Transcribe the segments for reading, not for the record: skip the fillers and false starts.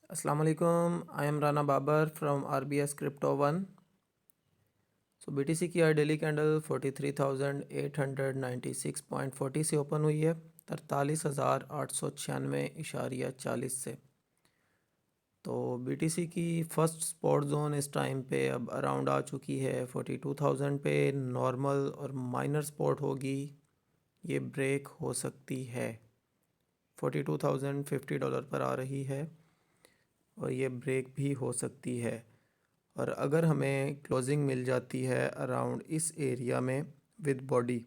Assalamu alaikum. I am Rana Babar from RBS Crypto One. So BTC की आज daily candle 43,896.40 से open हुई है 43,896.40 से। तो BTC की फर्स्ट स्पॉट जोन इस टाइम पे अब अराउंड आ चुकी है 42,000 पे। नॉर्मल और माइनर स्पॉट होगी, ये ब्रेक हो सकती है। $42,050 पर आ रही है और ये ब्रेक भी हो सकती है। और अगर हमें क्लोजिंग मिल जाती है अराउंड इस एरिया में विद बॉडी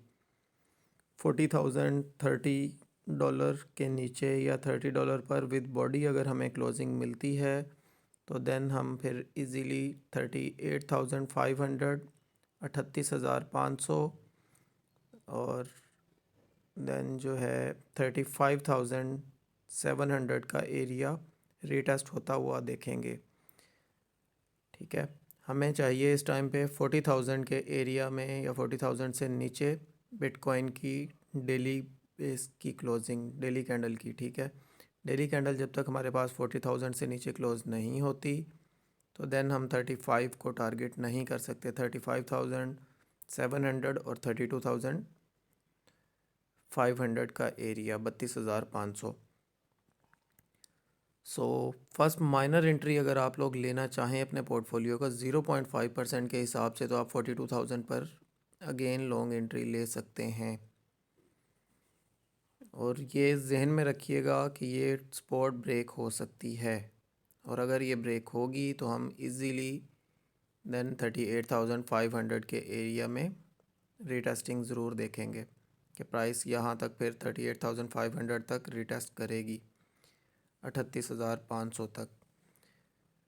40,030 के नीचे या $30 पर विद बॉडी अगर हमें क्लोजिंग मिलती है तो देन हम फिर इजीली 38,500, 38,500 और देन जो है 35,700 का एरिया रीटेस्ट होता हुआ देखेंगे। ठीक है, हमें चाहिए इस टाइम पे 40,000 के एरिया में या 40,000 से नीचे बिटकॉइन की डेली बेस की क्लोजिंग, डेली कैंडल की। ठीक है, डेली कैंडल जब तक हमारे पास 40,000 से नीचे क्लोज नहीं होती तो देन हम 35 को टारगेट नहीं कर सकते। 35,700 और 32,500 का area, 32,500। So first minor entry अगर आप लोग लेना चाहें अपने पोर्टफोलियो का 0.5% के हिसाब से तो आप 42,000 पर अगेन लॉन्ग एंट्री ले सकते हैं। और ये जहन में रखिएगा कि ये स्पॉट ब्रेक हो सकती है और अगर ये ब्रेक होगी तो हम इजीली देन 38,500 के एरिया में रीटेस्टिंग ज़रूर देखेंगे कि प्राइस यहाँ तक फिर 38,500 तक रीटेस्ट करेगी, 38,500 तक।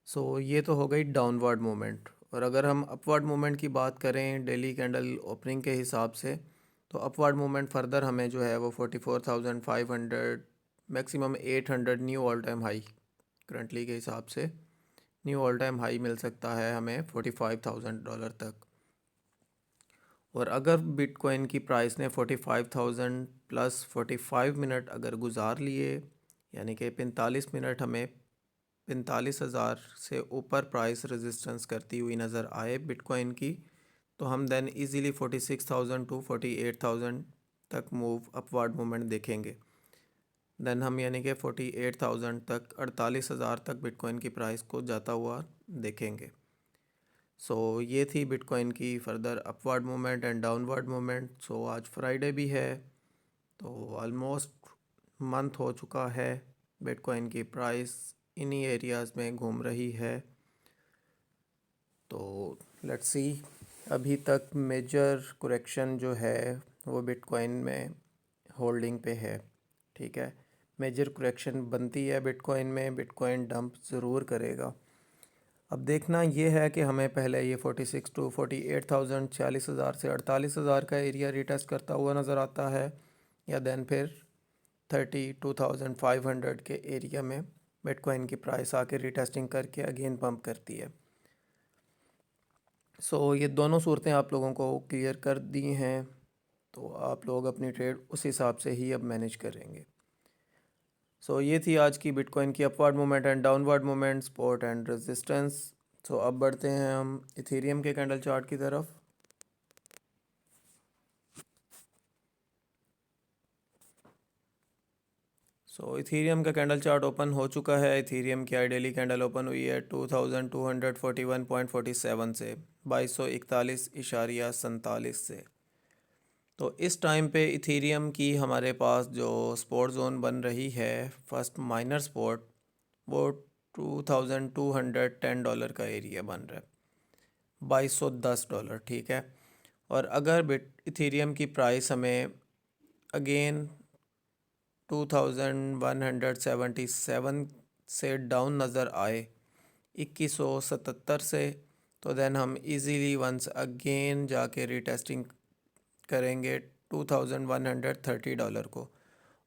सो ये तो हो गई डाउनवर्ड मूवमेंट। और अगर हम अपवर्ड मूवमेंट की बात करें डेली कैंडल ओपनिंग के हिसाब से तो अपवर्ड मूवमेंट फर्दर हमें जो है वो 44,500 maximum 800 knew all time high currently के हिसाब से न्यू ऑल टाइम हाई मिल सकता है हमें $45,000 तक। और अगर बिटकॉइन की प्राइस ने 45,000 प्लस 45 मिनट अगर गुजार लिए, यानी कि 45 मिनट हमें 45,000 से ऊपर प्राइस रेजिस्टेंस करती हुई नज़र आए बिटकॉइन की, तो हम देन इजीली 46,000 टू 48,000 तक मूव अपवर्ड मूवमेंट देखेंगे। देन हम यानी कि 48,000 तक, 48,000 तक बिटकॉइन की प्राइस को जाता हुआ देखेंगे। सो ये थी बिटकॉइन की further upward movement and downward movement. So आज फ्राइडे भी है तो ऑलमोस्ट मंथ हो चुका है, बिटकॉइन की प्राइस इन्हीं एरियाज़ में घूम रही है। तो लेट्स सी, अभी तक मेजर करेक्शन जो है वो बिटकॉइन में होल्डिंग पे है। ठीक है, मेजर करेक्शन बनती है बिटकॉइन में, बिटकॉइन डंप ज़रूर करेगा। अब देखना ये है कि हमें पहले ये 46 टू 48,000, 40,000 से 48,000 का एरिया रिटेस्ट करता हुआ नज़र आता है या देन फिर 32,500 के एरिया में बिटकॉइन की प्राइस आके रिटेस्टिंग करके अगेन पंप करती है। सो ये दोनों सूरतें आप लोगों को क्लियर कर दी हैं, तो आप लोग अपनी ट्रेड उस हिसाब से ही अब मैनेज करेंगे। सो ये थी आज की बिटकॉइन की upward movement and downward movement, support and resistance. So अब बढ़ते हैं हम इथेरियम के कैंडल चार्ट की तरफ। सो इथेरियम का कैंडल चार्ट ओपन हो चुका है। इथेरियम की डेली कैंडल ओपन हुई है 2241.47 से, 2241.47 से। तो इस टाइम पे इथेरियम की हमारे पास जो सपोर्ट जोन बन रही है, फर्स्ट माइनर सपोर्ट, वो $2,210 का एरिया बन रहा है, $2,210। ठीक है, और अगर बिट इथेरियम की प्राइस हमें अगेन 2,177 से डाउन नज़र आए 2177 से, तो देन हम इजीली वंस अगेन जाके रीटेस्टिंग करेंगे $2,130 को।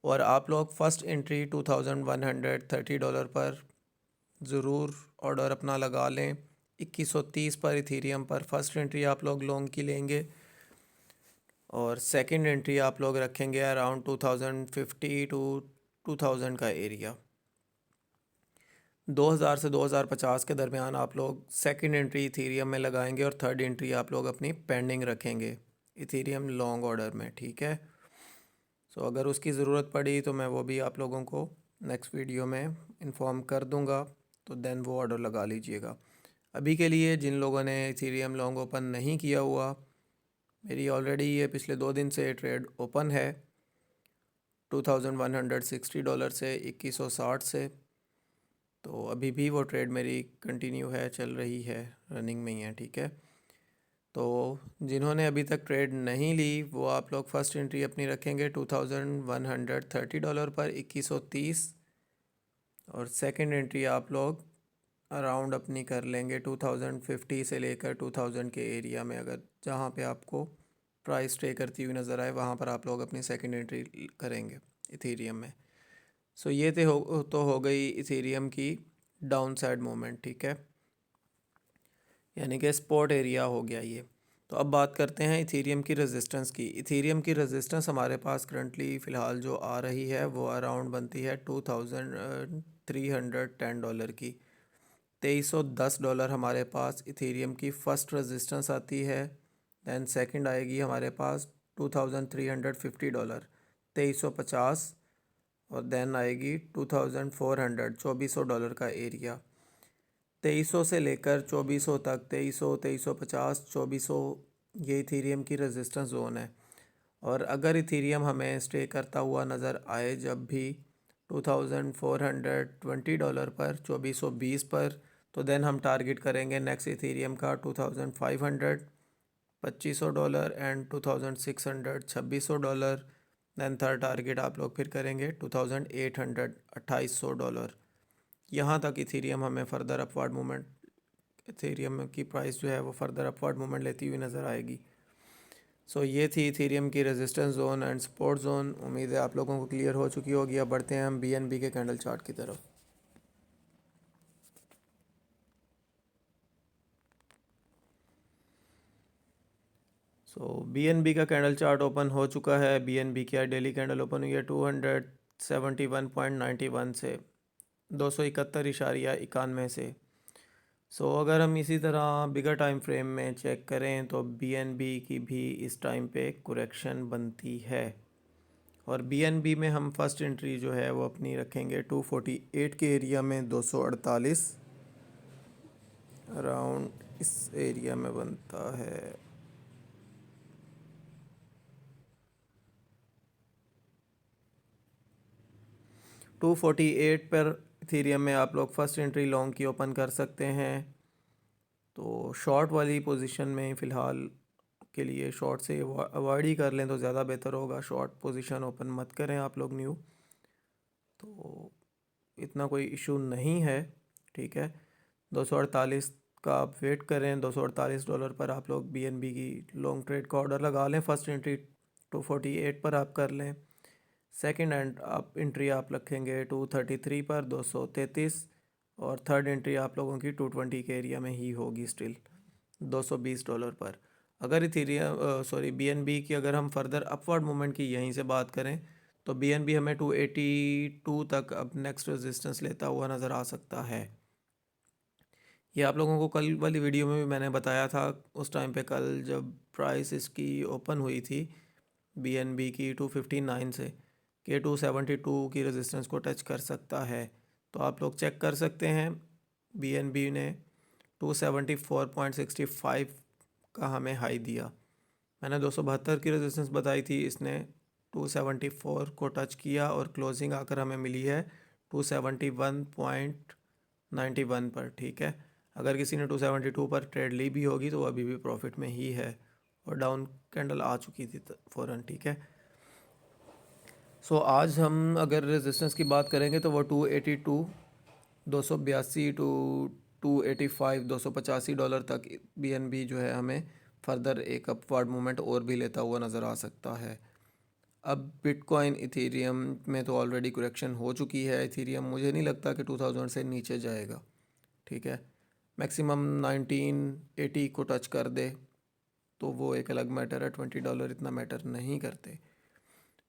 और आप लोग फ़र्स्ट एंट्री $2,130 पर ज़रूर ऑर्डर अपना लगा लें। 2130 पर इथेरियम पर फर्स्ट एंट्री आप लोग लॉन्ग की लेंगे और सेकंड एंट्री आप लोग रखेंगे अराउंड 2050 टू 2000 का एरिया। 2000 से 2050 के दरमियान आप लोग सेकंड एंट्री इथेरियम में लगाएंगे और थर्ड एंट्री आप लोग अपनी पेंडिंग रखेंगे इथेरियम लॉन्ग ऑर्डर में, ठीक है। सो अगर उसकी ज़रूरत पड़ी तो मैं वो भी आप लोगों को नेक्स्ट वीडियो में इन्फॉर्म कर दूंगा, तो देन वो ऑर्डर लगा लीजिएगा। अभी के लिए जिन लोगों ने इथेरियम लॉन्ग ओपन नहीं किया हुआ, मेरी ऑलरेडी ये पिछले 2 दिन से ट्रेड ओपन है $2160 से 2160 से, तो अभी भी वो ट्रेड मेरी कंटिन्यू है, चल रही है, रनिंग में ही है, ठीक है। तो जिन्होंने अभी तक ट्रेड नहीं ली वो आप लोग फर्स्ट एंट्री अपनी रखेंगे $2130 पर 2130, और सेकंड एंट्री आप लोग अराउंड अपनी कर लेंगे 2050 से लेकर 2000 के एरिया में, अगर जहाँ पे आपको प्राइस स्टे करती हुई नज़र आए वहाँ पर आप लोग अपनी सेकंड एंट्री करेंगे इथेरियम में। सो ये तो हो गई इथेरियम की डाउन साइड मूवमेंट, ठीक है, यानी कि स्पॉट एरिया हो गया ये। तो अब बात करते हैं इथेरियम की रेजिस्टेंस की। इथेरियम की रेजिस्टेंस हमारे पास करंटली फ़िलहाल जो आ रही है वो अराउंड बनती है $2310 की। $2310 हमारे पास इथेरियम की फ़र्स्ट रेजिस्टेंस आती है। दैन सेकंड आएगी हमारे पास $2350, 2350, और देन आएगी 2400, $2400 का एरिया। 2300 से लेकर 2400 तक, 2300, 2350, 2400, ये इथेरियम की रेजिस्टेंस जोन है। और अगर इथेरियम हमें स्टे करता हुआ नज़र आए जब भी $2420 पर, 2420 पर, तो देन हम टारगेट करेंगे नेक्स्ट इथेरियम का 2500, $2500, एंड 2600, $2600। दैन थर्ड टारगेट आप लोग फिर करेंगे 2800, $2800। यहाँ तक इथेरियम हमें फ़र्दर अपवर्ड मूवमेंट, इथेरियम की प्राइस जो है वो फ़र्दर अपवर्ड मूवमेंट लेती हुई नज़र आएगी। सो ये थी इथेरियम की resistance zone and support zone. उम्मीद है आप लोगों को क्लियर हो चुकी होगी। अब बढ़ते हैं हम BNB के कैंडल चार्ट की तरफ। सो BNB का कैंडल चार्ट ओपन हो चुका है। BNB की डेली कैंडल ओपन हुई है 271.91 से, 271.91 से। अगर हम इसी तरह बिगर टाइम फ्रेम में चेक करें तो BNB की भी इस टाइम पे कुरेक्शन बनती है, और BNB में हम फर्स्ट एंट्री जो है वो अपनी रखेंगे 248 के एरिया में, 248 अराउंड इस एरिया में बनता है। टू फोर्टी एट पर इथेरियम में आप लोग फर्स्ट एंट्री लॉन्ग की ओपन कर सकते हैं। तो शॉर्ट वाली पोजीशन में फ़िलहाल के लिए शॉर्ट से अवॉइड ही कर लें तो ज़्यादा बेहतर होगा। शॉर्ट पोजीशन ओपन मत करें आप लोग न्यू, तो इतना कोई इशू नहीं है, ठीक है। 248 का आप वेट करें, $248 पर आप लोग BNB की लॉन्ग ट्रेड का ऑर्डर लगा लें। फर्स्ट एंट्री 248 पर आप कर लें। सेकंड एंड आप एंट्री आप रखेंगे 233 पर, 233, और थर्ड एंट्री आप लोगों की 220 के एरिया में ही होगी स्टिल, $220 पर। अगर इथेरियम BNB की अगर हम फर्दर अपवर्ड मूवमेंट की यहीं से बात करें तो BNB हमें 282 तक अब नेक्स्ट रेजिस्टेंस लेता हुआ नज़र आ सकता है। ये आप लोगों को कल वाली वीडियो में भी मैंने बताया था, उस टाइम पे कल जब प्राइस इसकी ओपन हुई थी BNB की 259 से, के 272 की रेजिस्टेंस को टच कर सकता है। तो आप लोग चेक कर सकते हैं BNB ने 274.65 का हमें हाई दिया। मैंने 272 की रेजिस्टेंस बताई थी, इसने 274 को टच किया और क्लोजिंग आकर हमें मिली है 271.91 पर, ठीक है। अगर किसी ने 272 पर ट्रेड ली भी होगी तो वो अभी भी प्रॉफिट में ही है, और डाउन कैंडल आ चुकी थी फ़ौरन, ठीक है। आज हम अगर रेजिस्टेंस की बात करेंगे तो वो 282, 282 टू 285, $285 तक BNB जो है हमें फर्दर एक अपवर्ड मूवमेंट और भी लेता हुआ नज़र आ सकता है। अब बिटकॉइन इथेरियम में तो ऑलरेडी करेक्शन हो चुकी है। इथेरियम मुझे नहीं लगता कि 2000 से नीचे जाएगा, ठीक है। मैक्सिमम 1980 को टच कर दे तो वो एक अलग मैटर है, $20 इतना मैटर नहीं करते,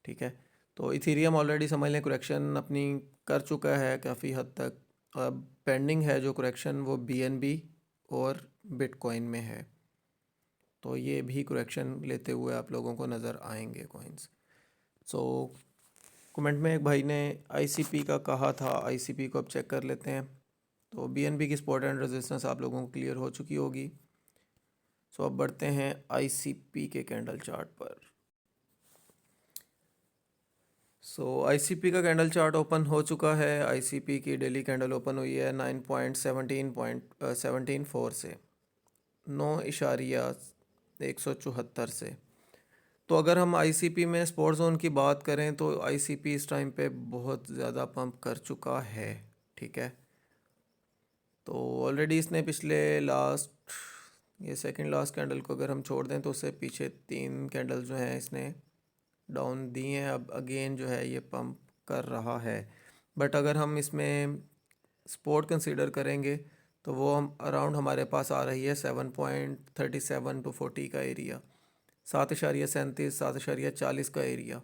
ठीक है। तो इथेरियम ऑलरेडी समझ लें करेक्शन अपनी कर चुका है काफ़ी हद तक, अब पेंडिंग है जो करेक्शन वो BNB और बिटकॉइन में है, तो ये भी करेक्शन लेते हुए आप लोगों को नज़र आएंगे कॉइन्स। सो कमेंट में एक भाई ने ICP का कहा था, ICP को अब चेक कर लेते हैं। तो BNB की सपोर्ट एंड रेजिस्टेंस आप लोगों को क्लियर हो चुकी होगी। सो अब बढ़ते हैं ICP के कैंडल चार्ट पर। सो ICP का कैंडल चार्ट ओपन हो चुका है। ICP की डेली कैंडल ओपन हुई है 9.17.174 से, 9.174 से। तो अगर हम ICP में स्पॉट जोन की बात करें तो ICP इस टाइम पे बहुत ज़्यादा पंप कर चुका है, ठीक है। तो ऑलरेडी इसने पिछले ये सेकंड लास्ट कैंडल को अगर हम छोड़ दें तो उससे पीछे 3 कैंडल जो हैं इसने डाउन दी हैं। अब अगेन जो है ये पंप कर रहा है, बट अगर हम इसमें सपोर्ट कंसीडर करेंगे तो वो हम अराउंड हमारे पास आ रही है 7.37 टू 40 का एरिया, 7.37 7.40 का एरिया,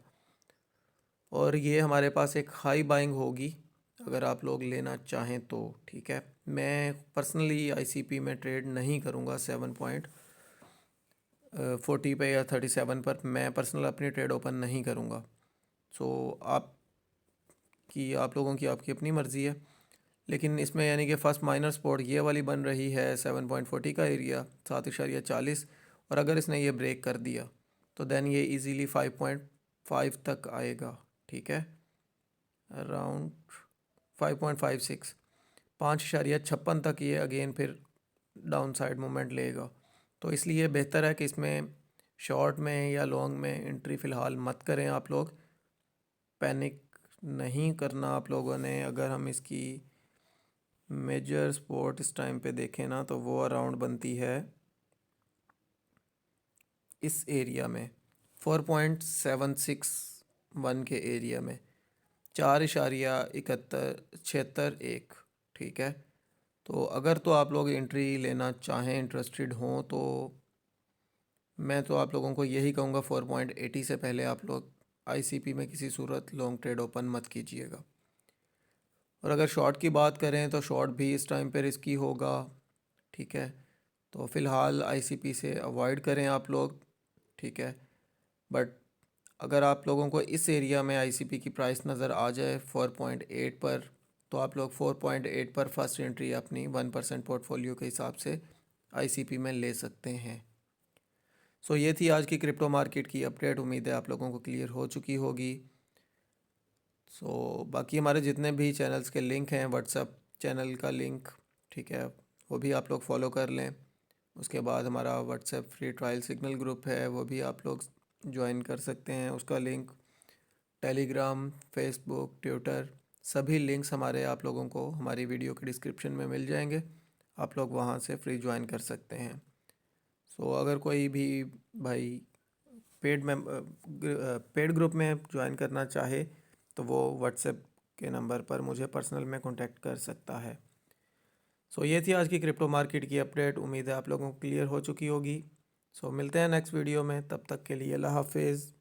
और ये हमारे पास एक हाई बाइंग होगी अगर आप लोग लेना चाहें तो, ठीक है। मैं पर्सनली ICP में ट्रेड नहीं करूँगा 7.40 पे या 37 पर, मैं पर्सनल अपनी ट्रेड ओपन नहीं करूँगा। सो आप लोगों की आपकी अपनी मर्ज़ी है, लेकिन इसमें यानी कि फ़र्स्ट माइनर सपोर्ट ये वाली बन रही है 7.40 का एरिया, 7.40, और अगर इसने ये ब्रेक कर दिया तो देन ये इजीली 5.5 तक आएगा, ठीक है, अराउंड 5.56, 5.56 तक ये अगेन फिर डाउन साइड मूवमेंट लेगा। तो इसलिए बेहतर है कि इसमें शॉर्ट में या लॉन्ग में एंट्री फ़िलहाल मत करें आप लोग, पैनिक नहीं करना आप लोगों ने। अगर हम इसकी मेजर सपोर्ट इस टाइम पे देखें ना तो वो अराउंड बनती है इस एरिया में 4.761 के एरिया में, 4.76 ठीक है। तो अगर तो आप लोग एंट्री लेना चाहें, इंटरेस्टेड हों, तो मैं तो आप लोगों को यही कहूँगा 4.80 से पहले आप लोग ICP में किसी सूरत लॉन्ग ट्रेड ओपन मत कीजिएगा। और अगर शॉर्ट की बात करें तो शॉर्ट भी इस टाइम पे रिस्की होगा, ठीक है। तो फ़िलहाल ICP से अवॉइड करें आप लोग, ठीक है। बट अगर आप लोगों को इस एरिया में ICP की प्राइस नज़र आ जाए 4.8 पर, तो आप लोग 4.8 पर फर्स्ट एंट्री अपनी 1% पोर्टफोलियो के हिसाब से ICP में ले सकते हैं। सो ये थी आज की क्रिप्टो मार्केट की अपडेट। उम्मीद है आप लोगों को क्लियर हो चुकी होगी। सो बाकी हमारे जितने भी चैनल्स के लिंक हैं, व्हाट्सएप चैनल का लिंक, ठीक है, वो भी आप लोग फॉलो कर लें। उसके बाद हमारा WhatsApp free trial signal group है, वो भी आप लोग ज्वाइन कर सकते हैं। उसका लिंक टेलीग्राम, फेसबुक, ट्विटर, सभी लिंक्स हमारे आप लोगों को हमारी वीडियो के डिस्क्रिप्शन में मिल जाएंगे। आप लोग वहाँ से फ्री ज्वाइन कर सकते हैं। सो अगर कोई भी भाई पेड ग्रुप में ज्वाइन करना चाहे तो वो व्हाट्सएप के नंबर पर मुझे पर्सनल में कांटेक्ट कर सकता है। सो ये थी आज की क्रिप्टो मार्केट की अपडेट। उम्मीद है आप लोगों को क्लियर हो चुकी होगी। सो मिलते हैं नेक्स्ट वीडियो में, तब तक के लिए अल्लाह हाफिज़।